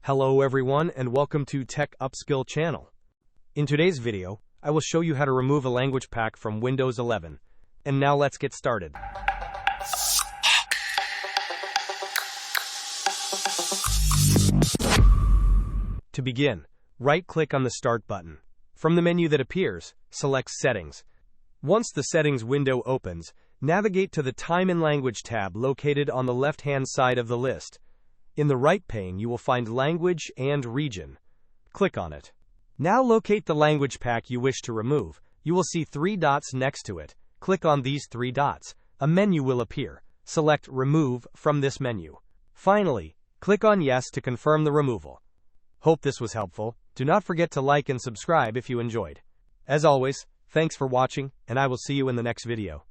Hello everyone and welcome to Tech Upskill channel. In today's video, I will show you how to remove a language pack from Windows 11. And now let's get started. To begin, right-click on the Start button. From the menu that appears, select Settings. Once the Settings window opens, navigate to the Time and Language tab located on the left-hand side of the list. In the right pane, you will find Language and Region. Click on it. Now locate the language pack you wish to remove. You will see three dots next to it. Click on these three dots. A menu will appear. Select Remove from this menu. Finally, click on Yes to confirm the removal. Hope this was helpful. Do not forget to like and subscribe if you enjoyed. As always, thanks for watching, and I will see you in the next video.